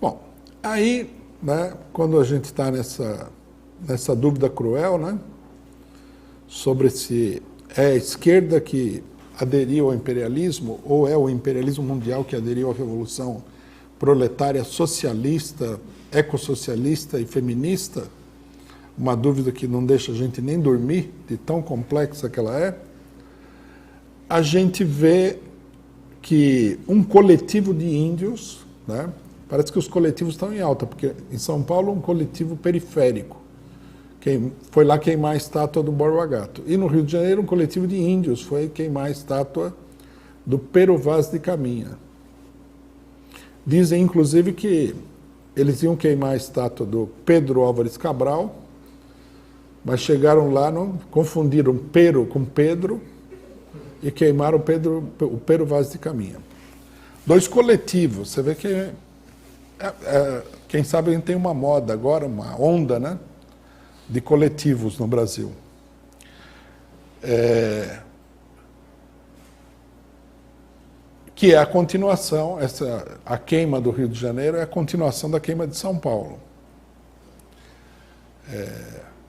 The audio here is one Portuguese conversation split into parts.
Bom, aí, né, quando a gente está nessa dúvida cruel, né, sobre se é a esquerda que aderiu ao imperialismo ou é o imperialismo mundial que aderiu à revolução proletária socialista, ecossocialista e feminista, uma dúvida que não deixa a gente nem dormir, de tão complexa que ela é, a gente vê que um coletivo de índios, né, parece que os coletivos estão em alta, porque em São Paulo um coletivo periférico, foi lá queimar a estátua do Borba Gato. E no Rio de Janeiro um coletivo de índios foi queimar a estátua do Pero Vaz de Caminha. Dizem, inclusive, que eles iam queimar a estátua do Pedro Álvares Cabral, mas chegaram lá, não confundiram Pero com Pedro e queimaram o Pero Vaz de Caminha. Dois coletivos, você vê que, quem sabe a gente tem uma moda agora, uma onda, né, de coletivos no Brasil. Que é a continuação, a queima do Rio de Janeiro é a continuação da queima de São Paulo.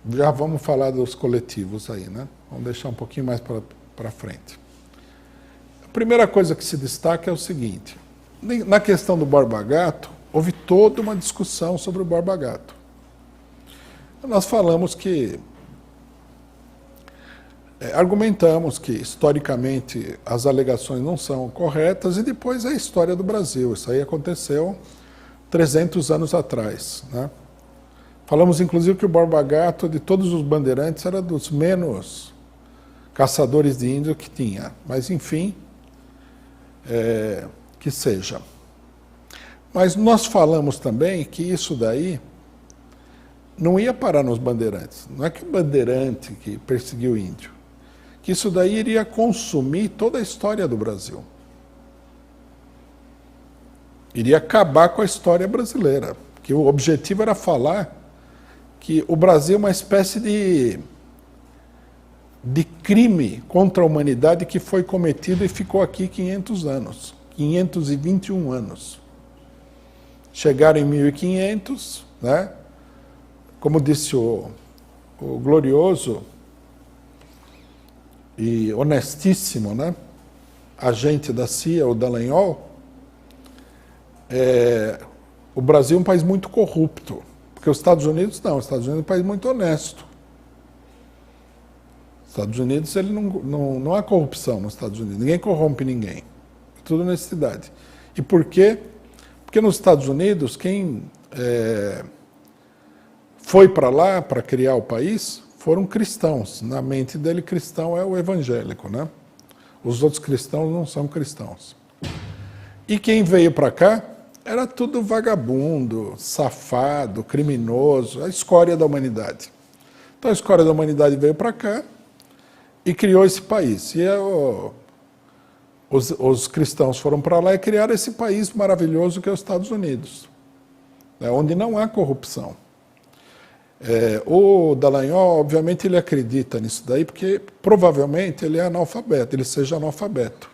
Já vamos falar dos coletivos aí, né? Vamos deixar um pouquinho mais para frente. A primeira coisa que se destaca é o seguinte: na questão do Borba Gato, houve toda uma discussão sobre o Borba Gato. Nós falamos que, argumentamos que, historicamente, as alegações não são corretas, e depois é a história do Brasil. Isso aí aconteceu 300 anos atrás, né? Falamos, inclusive, que o Borba Gato, de todos os bandeirantes, era dos menos caçadores de índio que tinha. Mas, enfim, que seja. Mas nós falamos também que isso daí não ia parar nos bandeirantes. Não é que o bandeirante que perseguiu o índio. Que isso daí iria consumir toda a história do Brasil. Iria acabar com a história brasileira. Que o objetivo era falar que o Brasil é uma espécie de crime contra a humanidade que foi cometido e ficou aqui 500 anos. 521 anos. Chegaram em 1500, né? Como disse o glorioso e honestíssimo, né, agente da CIA, o Dallagnol, o Brasil é um país muito corrupto, porque os Estados Unidos não, os Estados Unidos é um país muito honesto. Os Estados Unidos, ele não há corrupção nos Estados Unidos, ninguém corrompe ninguém, é tudo honestidade. E por quê? Porque nos Estados Unidos, quem foi para lá para criar o país foram cristãos. Na mente dele, cristão é o evangélico, né? Os outros cristãos não são cristãos. E quem veio para cá era tudo vagabundo, safado, criminoso, a escória da humanidade. Então a escória da humanidade veio para cá e criou esse país. E os cristãos foram para lá e criaram esse país maravilhoso que é os Estados Unidos, onde não há corrupção. O Dallagnol, obviamente, ele acredita nisso daí, porque provavelmente ele é analfabeto, ele seja analfabeto.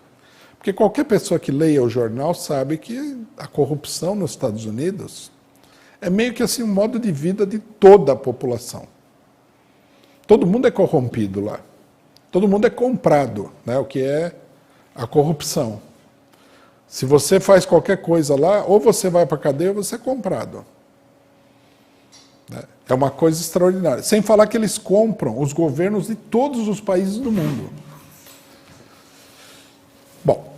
Porque qualquer pessoa que leia o jornal sabe que a corrupção nos Estados Unidos é meio que assim um modo de vida de toda a população. Todo mundo é corrompido lá. Todo mundo é comprado, né, o que é a corrupção. Se você faz qualquer coisa lá, ou você vai para a cadeia ou você é comprado. É uma coisa extraordinária. Sem falar que eles compram os governos de todos os países do mundo. Bom,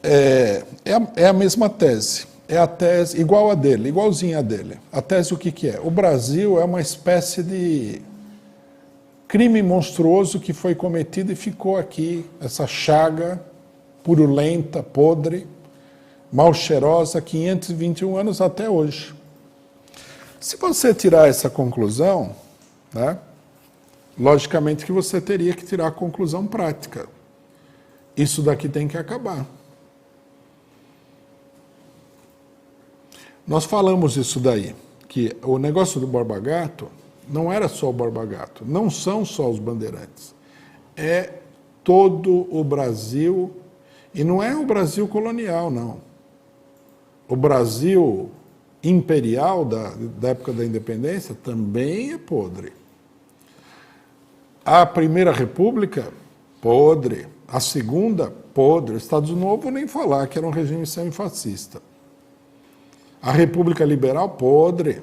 é a mesma tese. É a tese igual a dele, igualzinha a dele. A tese o que é? O Brasil é uma espécie de crime monstruoso que foi cometido e ficou aqui, essa chaga purulenta, podre, mal cheirosa, 521 anos até hoje. Se você tirar essa conclusão, né, logicamente que você teria que tirar a conclusão prática. Isso daqui tem que acabar. Nós falamos isso daí, que o negócio do Borba Gato não era só o Borba Gato, não são só os bandeirantes. É todo o Brasil, e não é o Brasil colonial, não. O Brasil imperial da época da independência também é podre. A Primeira República, podre. A Segunda, podre. O Estado Novo, nem falar, que era um regime semifascista. A República Liberal, podre.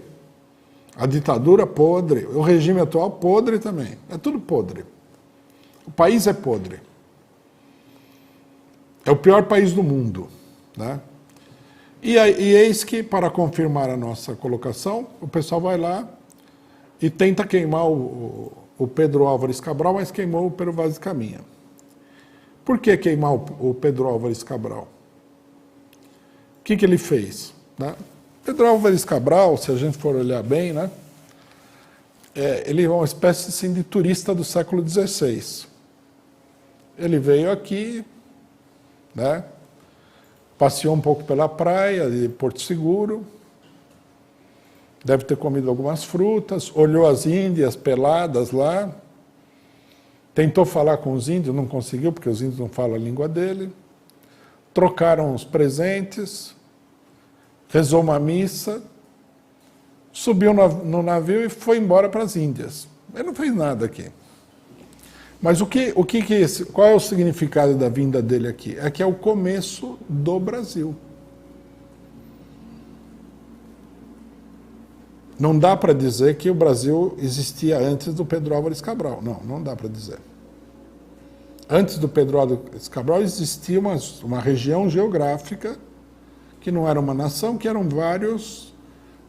A ditadura, podre. O regime atual, podre também. É tudo podre. O país é podre. É o pior país do mundo, né? E eis que, para confirmar a nossa colocação, o pessoal vai lá e tenta queimar o Pedro Álvares Cabral, mas queimou o Pero Vaz de Caminha. Por que queimar o Pedro Álvares Cabral? O que ele fez? Né? Pedro Álvares Cabral, se a gente for olhar bem, né, ele é uma espécie assim, de turista do século XVI. Ele veio aqui, né, passeou um pouco pela praia de Porto Seguro, deve ter comido algumas frutas, olhou as índias peladas lá, tentou falar com os índios, não conseguiu, porque os índios não falam a língua dele, trocaram os presentes, rezou uma missa, subiu no navio e foi embora para as Índias. Ele não fez nada aqui. Mas qual é o significado da vinda dele aqui? É que é o começo do Brasil. Não dá para dizer que o Brasil existia antes do Pedro Álvares Cabral. Não, não dá para dizer. Antes do Pedro Álvares Cabral existia uma região geográfica que não era uma nação, que eram vários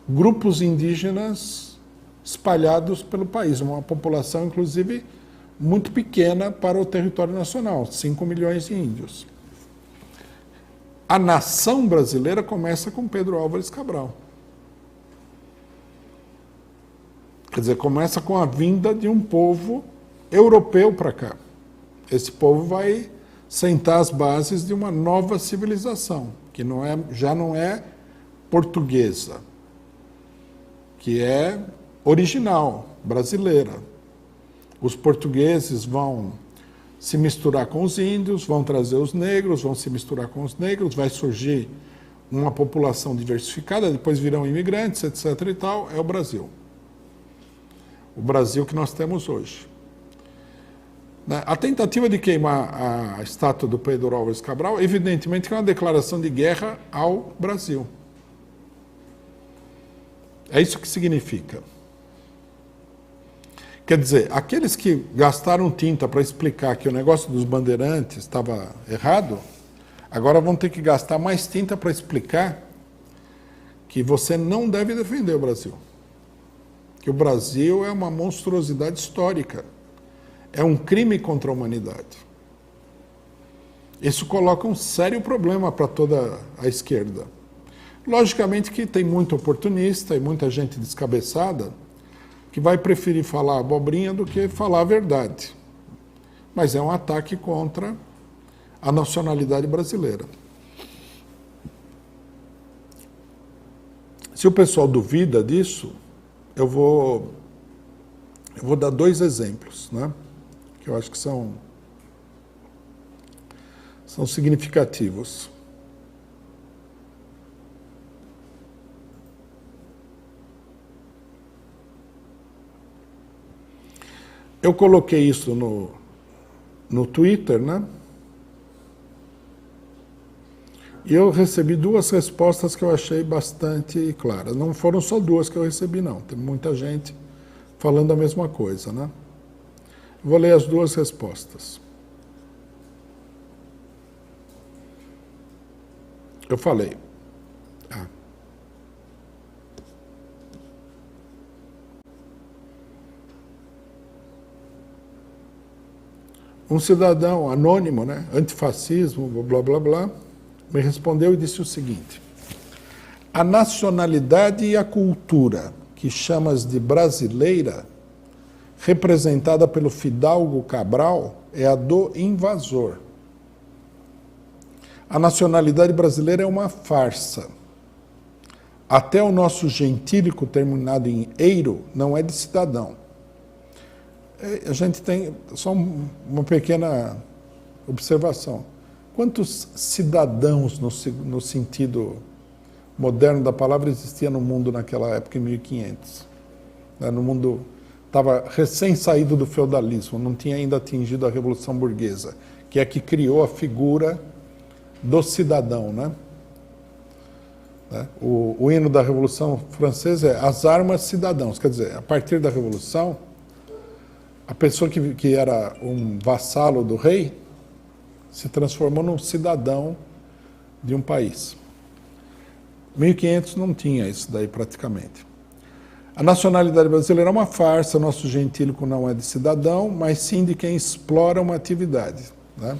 grupos indígenas espalhados pelo país. Uma população, inclusive, muito pequena para o território nacional, 5 milhões de índios. A nação brasileira começa com Pedro Álvares Cabral. Quer dizer, começa com a vinda de um povo europeu para cá. Esse povo vai sentar as bases de uma nova civilização, que já não é portuguesa, que é original, brasileira. Os portugueses vão se misturar com os índios, vão trazer os negros, vão se misturar com os negros, vai surgir uma população diversificada, depois virão imigrantes, etc. e tal, é o Brasil. O Brasil que nós temos hoje. A tentativa de queimar a estátua do Pedro Álvares Cabral, evidentemente, é uma declaração de guerra ao Brasil. É isso que significa. Quer dizer, aqueles que gastaram tinta para explicar que o negócio dos bandeirantes estava errado, agora vão ter que gastar mais tinta para explicar que você não deve defender o Brasil. Que o Brasil é uma monstruosidade histórica. É um crime contra a humanidade. Isso coloca um sério problema para toda a esquerda. Logicamente que tem muito oportunista e muita gente descabeçada que vai preferir falar abobrinha do que falar a verdade. Mas é um ataque contra a nacionalidade brasileira. Se o pessoal duvida disso, eu vou dar 2 exemplos, né? Que eu acho que são significativos. Eu coloquei isso no Twitter, né? E eu recebi 2 respostas que eu achei bastante claras. Não foram só 2 que eu recebi, não. Tem muita gente falando a mesma coisa, né? Vou ler as 2 respostas. Eu falei. Um cidadão anônimo, né, antifascismo, blá, blá, blá, me respondeu e disse o seguinte: a nacionalidade e a cultura que chamas de brasileira, representada pelo Fidalgo Cabral, é a do invasor. A nacionalidade brasileira é uma farsa. Até o nosso gentílico terminado em eiro não é de cidadão. A gente tem só uma pequena observação. Quantos cidadãos, no sentido moderno da palavra existia no mundo naquela época, em 1500. No mundo estava recém saído do feudalismo, não tinha ainda atingido a Revolução Burguesa, que é que criou a figura do cidadão, né? O hino da Revolução Francesa é as armas cidadãos, quer dizer, a partir da Revolução, a pessoa que era um vassalo do rei se transformou num cidadão de um país. 1500 não tinha isso daí praticamente. A nacionalidade brasileira é uma farsa, nosso gentílico não é de cidadão, mas sim de quem explora uma atividade, né?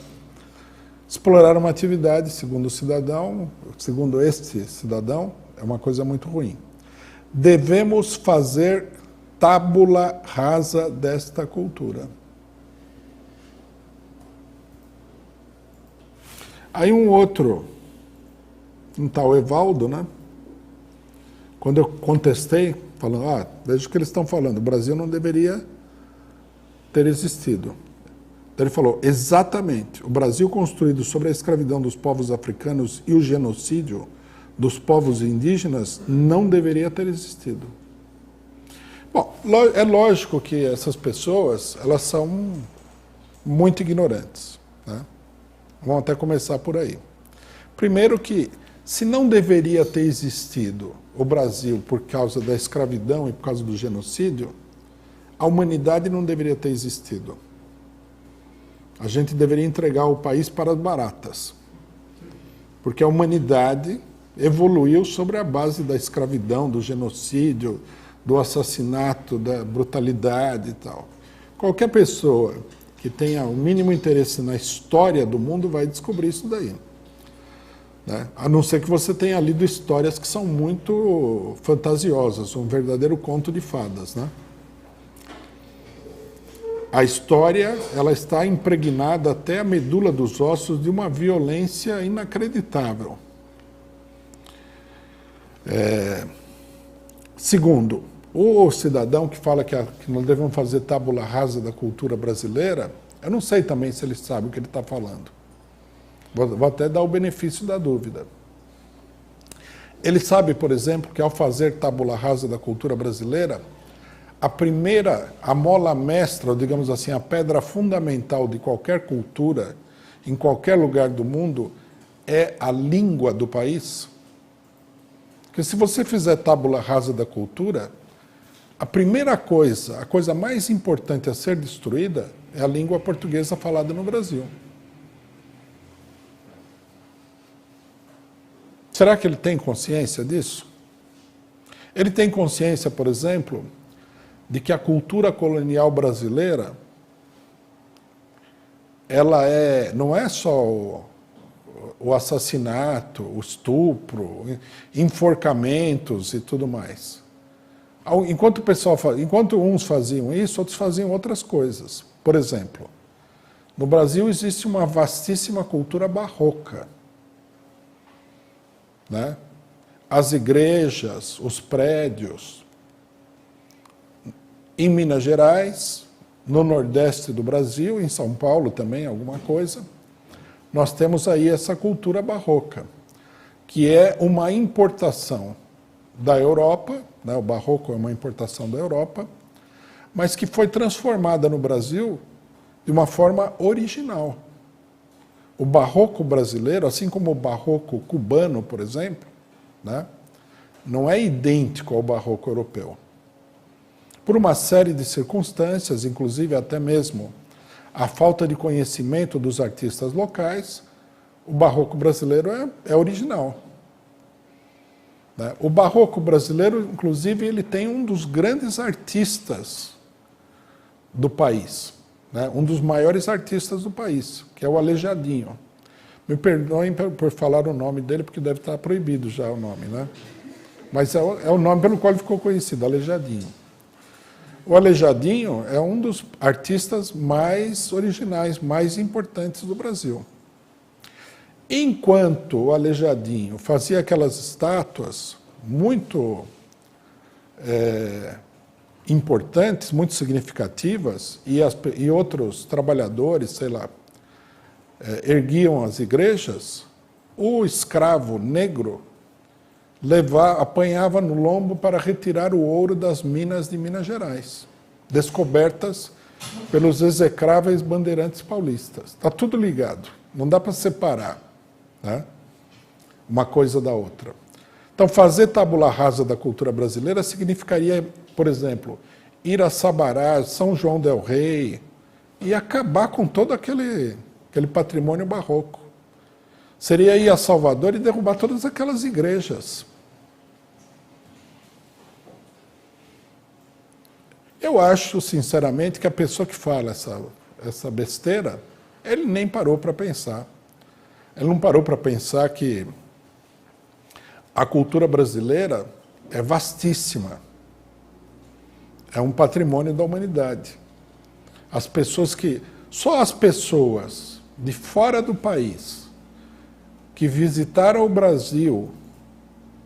Explorar uma atividade, segundo o cidadão, segundo este cidadão, é uma coisa muito ruim. Devemos fazer tábula rasa desta cultura. Aí um outro, um tal Evaldo, né? Quando eu contestei, falando, veja o que eles estão falando, o Brasil não deveria ter existido. Então ele falou, exatamente, o Brasil construído sobre a escravidão dos povos africanos e o genocídio dos povos indígenas não deveria ter existido. Bom, é lógico que essas pessoas, elas são muito ignorantes, né? Vamos até começar por aí. Primeiro que, se não deveria ter existido o Brasil por causa da escravidão e por causa do genocídio, a humanidade não deveria ter existido. A gente deveria entregar o país para as baratas, porque a humanidade evoluiu sobre a base da escravidão, do genocídio, do assassinato, da brutalidade e tal. Qualquer pessoa que tenha o mínimo interesse na história do mundo vai descobrir isso daí, né? A não ser que você tenha lido histórias que são muito fantasiosas, um verdadeiro conto de fadas, né? A história, ela está impregnada até a medula dos ossos de uma violência inacreditável. Segundo, o cidadão que fala que nós devemos fazer tábula rasa da cultura brasileira, eu não sei também se ele sabe o que ele está falando. Vou até dar o benefício da dúvida. Ele sabe, por exemplo, que ao fazer tábula rasa da cultura brasileira, a mola mestra, ou digamos assim, a pedra fundamental de qualquer cultura, em qualquer lugar do mundo, é a língua do país? Porque se você fizer tábula rasa da cultura, a primeira coisa, a coisa mais importante a ser destruída é a língua portuguesa falada no Brasil. Será que ele tem consciência disso? Ele tem consciência, por exemplo, de que a cultura colonial brasileira, ela não é só o assassinato, o estupro, enforcamentos e tudo mais. Enquanto uns faziam isso, outros faziam outras coisas. Por exemplo, no Brasil existe uma vastíssima cultura barroca, né? As igrejas, os prédios. Em Minas Gerais, no Nordeste do Brasil, em São Paulo também, alguma coisa, nós temos aí essa cultura barroca, que é uma importação da Europa, né? O barroco é uma importação da Europa, mas que foi transformada no Brasil de uma forma original. O barroco brasileiro, assim como o barroco cubano, por exemplo, né? Não é idêntico ao barroco europeu. Por uma série de circunstâncias, inclusive até mesmo a falta de conhecimento dos artistas locais, o barroco brasileiro é original. Né? O barroco brasileiro, inclusive, ele tem um dos grandes artistas do país, né? Um dos maiores artistas do país, que é o Aleijadinho. Me perdoem por falar o nome dele, porque deve estar proibido já o nome, né? Mas é o nome pelo qual ele ficou conhecido, Aleijadinho. O Aleijadinho é um dos artistas mais originais, mais importantes do Brasil. Enquanto o Aleijadinho fazia aquelas estátuas muito importantes, muito significativas, e outros trabalhadores, sei lá, erguiam as igrejas, o escravo negro apanhava no lombo para retirar o ouro das minas de Minas Gerais, descobertas pelos execráveis bandeirantes paulistas. Está tudo ligado, não dá para separar, né, uma coisa da outra. Então, fazer tábula rasa da cultura brasileira significaria, por exemplo, ir a Sabará, São João del Rei, e acabar com todo aquele patrimônio barroco. Seria ir a Salvador e derrubar todas aquelas igrejas. Eu acho, sinceramente, que a pessoa que fala essa besteira, ele nem parou para pensar. Ele não parou para pensar que a cultura brasileira é vastíssima. É um patrimônio da humanidade. Só as pessoas de fora do país que visitaram o Brasil,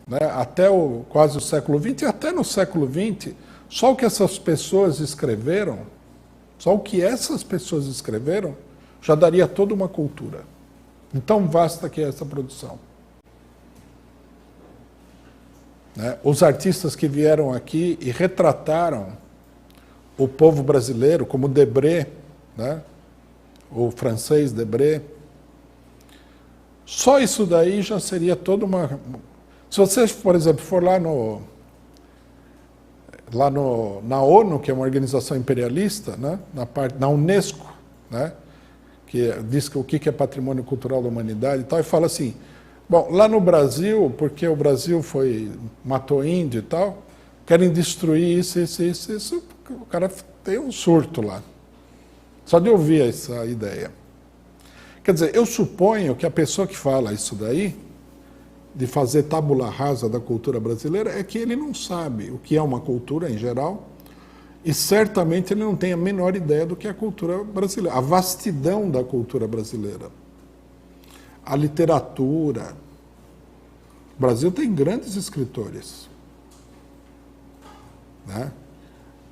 né, até quase o século XX, e até no século XX, só o que essas pessoas escreveram, já daria toda uma cultura. Então vasta que é essa produção. Né? Os artistas que vieram aqui e retrataram o povo brasileiro, como Debré, né? O francês Debré, só isso daí já seria toda uma... Se você, por exemplo, for lá na ONU, que é uma organização imperialista, né? Na Unesco, né? Que diz que o que é patrimônio cultural da humanidade e tal, e fala assim, bom, lá no Brasil, porque o Brasil matou índio e tal, querem destruir isso, o cara tem um surto lá. Só de ouvir essa ideia. Quer dizer, eu suponho que a pessoa que fala isso daí, de fazer tábula rasa da cultura brasileira, é que ele não sabe o que é uma cultura em geral, e certamente ele não tem a menor ideia do que é a cultura brasileira, a vastidão da cultura brasileira. A literatura. O Brasil tem grandes escritores. Né?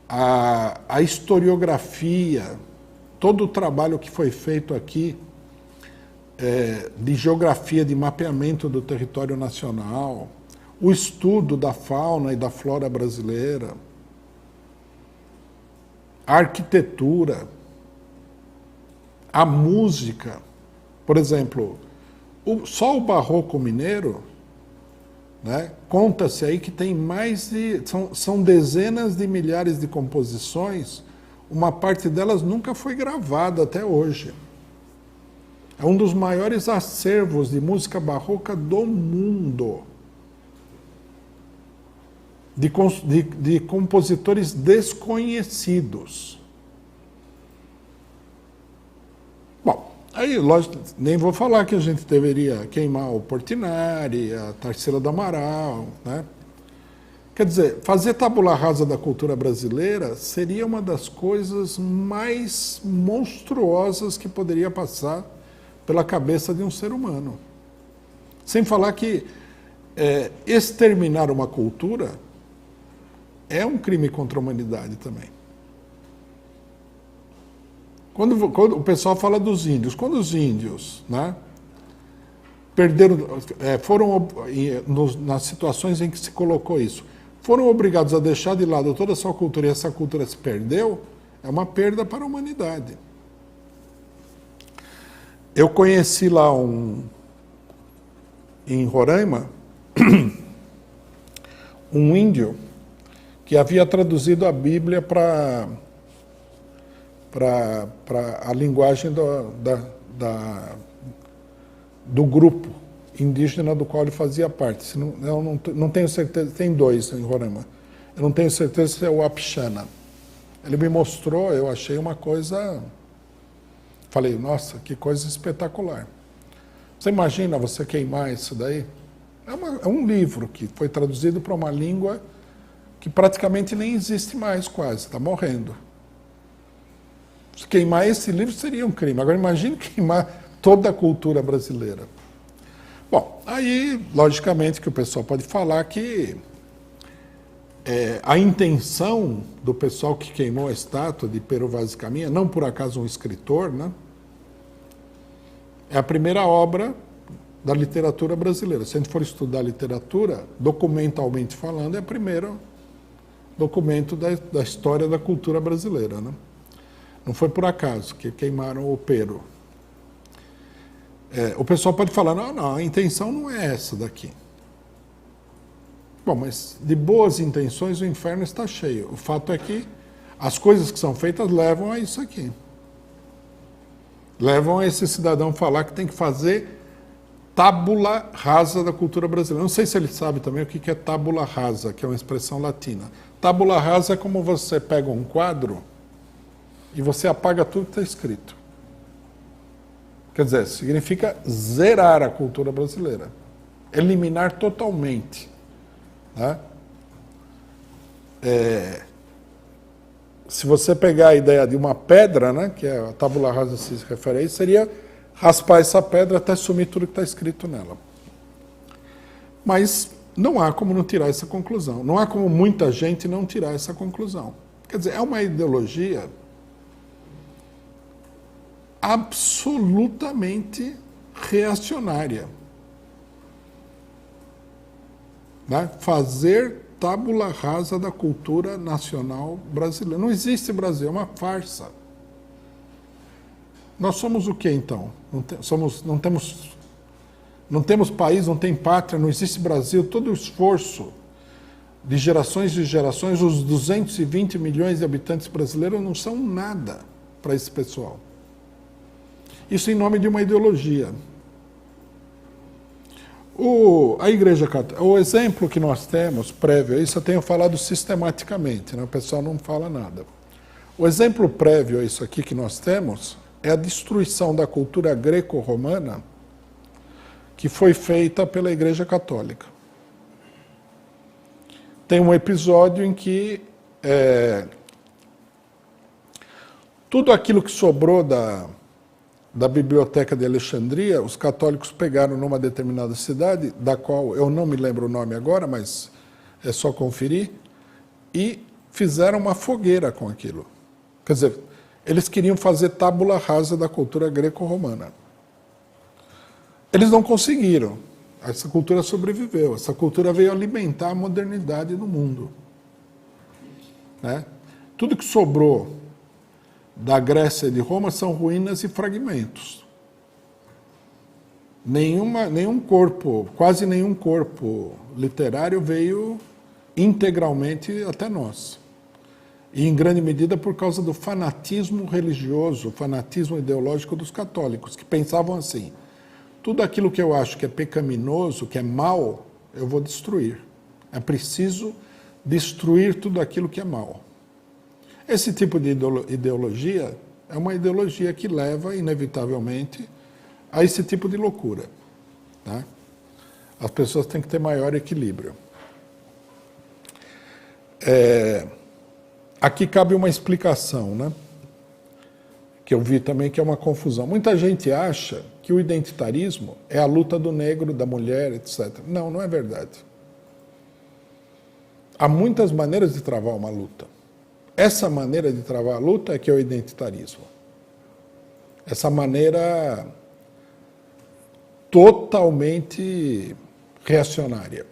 A historiografia, todo o trabalho que foi feito aqui, de geografia, de mapeamento do território nacional, o estudo da fauna e da flora brasileira, a arquitetura, a música. Por exemplo, só o barroco mineiro, né, conta-se aí que tem são dezenas de milhares de composições, uma parte delas nunca foi gravada até hoje. É um dos maiores acervos de música barroca do mundo. De compositores desconhecidos. Bom, aí, lógico, nem vou falar que a gente deveria queimar o Portinari, a Tarsila do Amaral, né? Quer dizer, fazer tábula rasa da cultura brasileira seria uma das coisas mais monstruosas que poderia passar pela cabeça de um ser humano. Sem falar que exterminar uma cultura é um crime contra a humanidade também. Quando o pessoal fala dos índios, quando os índios, né, foram, nas situações em que se colocou isso, foram obrigados a deixar de lado toda a sua cultura e essa cultura se perdeu, é uma perda para a humanidade. Eu conheci lá em Roraima um índio que havia traduzido a Bíblia para a linguagem do grupo indígena do qual ele fazia parte. Eu não tenho certeza, tem dois em Roraima. Eu não tenho certeza se é o Apixana. Ele me mostrou, eu achei uma coisa... Falei, nossa, que coisa espetacular. Você imagina você queimar isso daí? É um livro que foi traduzido para uma língua que praticamente nem existe mais quase, está morrendo. Se queimar esse livro seria um crime. Agora imagine queimar toda a cultura brasileira. Bom, aí, logicamente, que o pessoal pode falar que a intenção do pessoal que queimou a estátua de Pero Vaz de Caminha, não por acaso um escritor, né? É a primeira obra da literatura brasileira. Se a gente for estudar literatura, documentalmente falando, é o primeiro documento da história da cultura brasileira, né? Não foi por acaso que queimaram o Pero. O pessoal pode falar, não, a intenção não é essa daqui. Bom, mas de boas intenções o inferno está cheio. O fato é que as coisas que são feitas levam a isso aqui. Levam a esse cidadão falar que tem que fazer tábula rasa da cultura brasileira. Não sei se ele sabe também o que é tábula rasa, que é uma expressão latina. Tábula rasa é como você pega um quadro e você apaga tudo que está escrito. Quer dizer, significa zerar a cultura brasileira. Eliminar totalmente. Né? Se você pegar a ideia de uma pedra, né, que a tábula rasa se refere a isso, seria raspar essa pedra até sumir tudo que está escrito nela. Mas não há como não tirar essa conclusão. Não há como muita gente não tirar essa conclusão. Quer dizer, é uma ideologia absolutamente reacionária. Né? Fazer tábula rasa da cultura nacional brasileira. Não existe Brasil, é uma farsa. Nós somos o que então? Não temos país, não tem pátria, não existe Brasil. Todo o esforço de gerações, os 220 milhões de habitantes brasileiros não são nada para esse pessoal. Isso em nome de uma ideologia. A Igreja Católica, o exemplo que nós temos, prévio a isso, eu tenho falado sistematicamente, né? O pessoal não fala nada. O exemplo prévio a isso aqui que nós temos é a destruição da cultura greco-romana que foi feita pela Igreja Católica. Tem um episódio em que tudo aquilo que sobrou da Biblioteca de Alexandria, os católicos pegaram numa determinada cidade, da qual eu não me lembro o nome agora, mas é só conferir, e fizeram uma fogueira com aquilo. Quer dizer, eles queriam fazer tábula rasa da cultura greco-romana. Eles não conseguiram. Essa cultura sobreviveu. Essa cultura veio alimentar a modernidade no mundo. Né? Tudo que sobrou da Grécia e de Roma são ruínas e fragmentos. Quase nenhum corpo literário veio integralmente até nós. E em grande medida por causa do fanatismo religioso, o fanatismo ideológico dos católicos, que pensavam assim: tudo aquilo que eu acho que é pecaminoso, que é mal, eu vou destruir. É preciso destruir tudo aquilo que é mal. Esse tipo de ideologia é uma ideologia que leva, inevitavelmente, a esse tipo de loucura. Tá? As pessoas têm que ter maior equilíbrio. Aqui cabe uma explicação, né? Que eu vi também que é uma confusão. Muita gente acha que o identitarismo é a luta do negro, da mulher, etc. Não, não é verdade. Há muitas maneiras de travar uma luta. Essa maneira de travar a luta é que é o identitarismo. Essa maneira totalmente reacionária.